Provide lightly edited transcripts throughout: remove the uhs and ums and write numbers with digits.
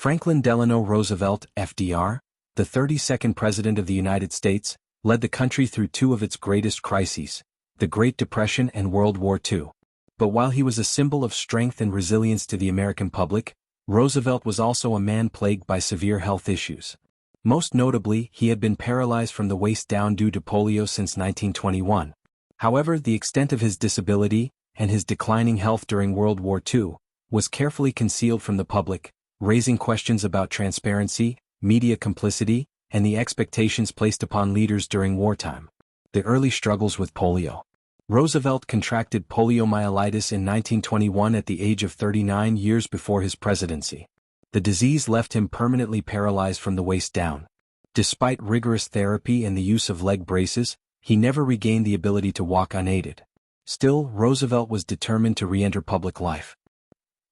Franklin Delano Roosevelt, FDR, the 32nd President of the United States, led the country through two of its greatest crises, the Great Depression and World War II. But while he was a symbol of strength and resilience to the American public, Roosevelt was also a man plagued by severe health issues. Most notably, he had been paralyzed from the waist down due to polio since 1921. However, the extent of his disability, and his declining health during World War II, was carefully concealed from the public, raising questions about transparency, media complicity, and the expectations placed upon leaders during wartime. The early struggles with polio. Roosevelt contracted poliomyelitis in 1921 at the age of 39 years before his presidency. The disease left him permanently paralyzed from the waist down. Despite rigorous therapy and the use of leg braces, he never regained the ability to walk unaided. Still, Roosevelt was determined to re-enter public life.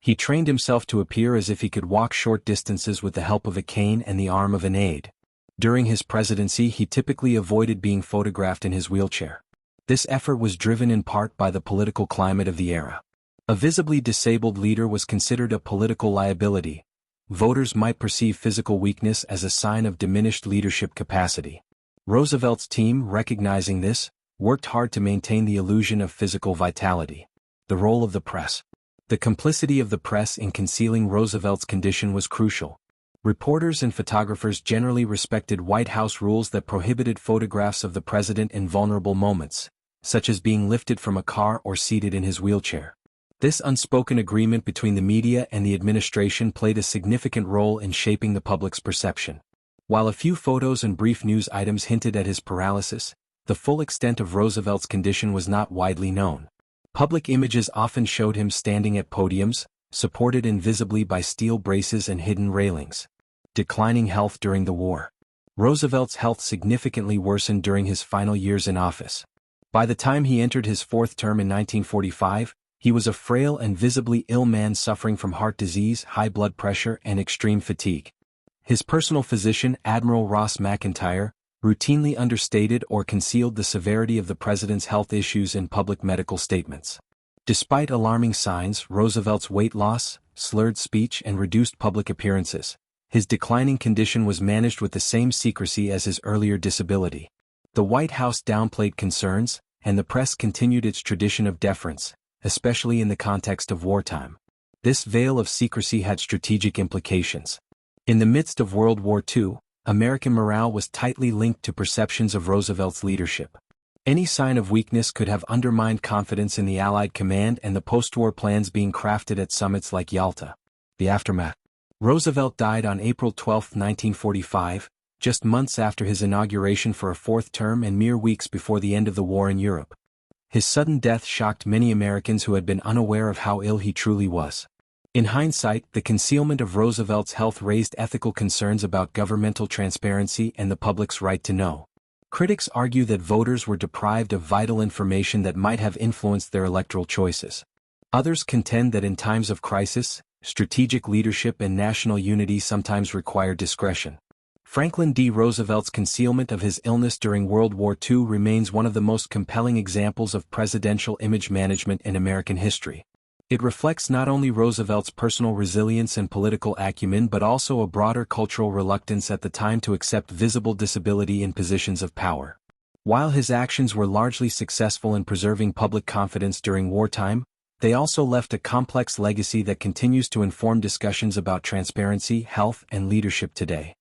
He trained himself to appear as if he could walk short distances with the help of a cane and the arm of an aide. During his presidency, he typically avoided being photographed in his wheelchair. This effort was driven in part by the political climate of the era. A visibly disabled leader was considered a political liability. Voters might perceive physical weakness as a sign of diminished leadership capacity. Roosevelt's team, recognizing this, worked hard to maintain the illusion of physical vitality. The role of the press. The complicity of the press in concealing Roosevelt's condition was crucial. Reporters and photographers generally respected White House rules that prohibited photographs of the president in vulnerable moments, such as being lifted from a car or seated in his wheelchair. This unspoken agreement between the media and the administration played a significant role in shaping the public's perception. While a few photos and brief news items hinted at his paralysis, the full extent of Roosevelt's condition was not widely known. Public images often showed him standing at podiums, supported invisibly by steel braces and hidden railings. Declining health during the war. Roosevelt's health significantly worsened during his final years in office. By the time he entered his fourth term in 1945, he was a frail and visibly ill man suffering from heart disease, high blood pressure, and extreme fatigue. His personal physician, Admiral Ross McIntyre, routinely understated or concealed the severity of the president's health issues in public medical statements. Despite alarming signs, Roosevelt's weight loss, slurred speech, and reduced public appearances, his declining condition was managed with the same secrecy as his earlier disability. The White House downplayed concerns, and the press continued its tradition of deference, especially in the context of wartime. This veil of secrecy had strategic implications. In the midst of World War II, American morale was tightly linked to perceptions of Roosevelt's leadership. Any sign of weakness could have undermined confidence in the Allied command and the post-war plans being crafted at summits like Yalta. The aftermath. Roosevelt died on April 12, 1945, just months after his inauguration for a fourth term and mere weeks before the end of the war in Europe. His sudden death shocked many Americans who had been unaware of how ill he truly was. In hindsight, the concealment of Roosevelt's health raised ethical concerns about governmental transparency and the public's right to know. Critics argue that voters were deprived of vital information that might have influenced their electoral choices. Others contend that in times of crisis, strategic leadership and national unity sometimes require discretion. Franklin D. Roosevelt's concealment of his illness during World War II remains one of the most compelling examples of presidential image management in American history. It reflects not only Roosevelt's personal resilience and political acumen but also a broader cultural reluctance at the time to accept visible disability in positions of power. While his actions were largely successful in preserving public confidence during wartime, they also left a complex legacy that continues to inform discussions about transparency, health, and leadership today.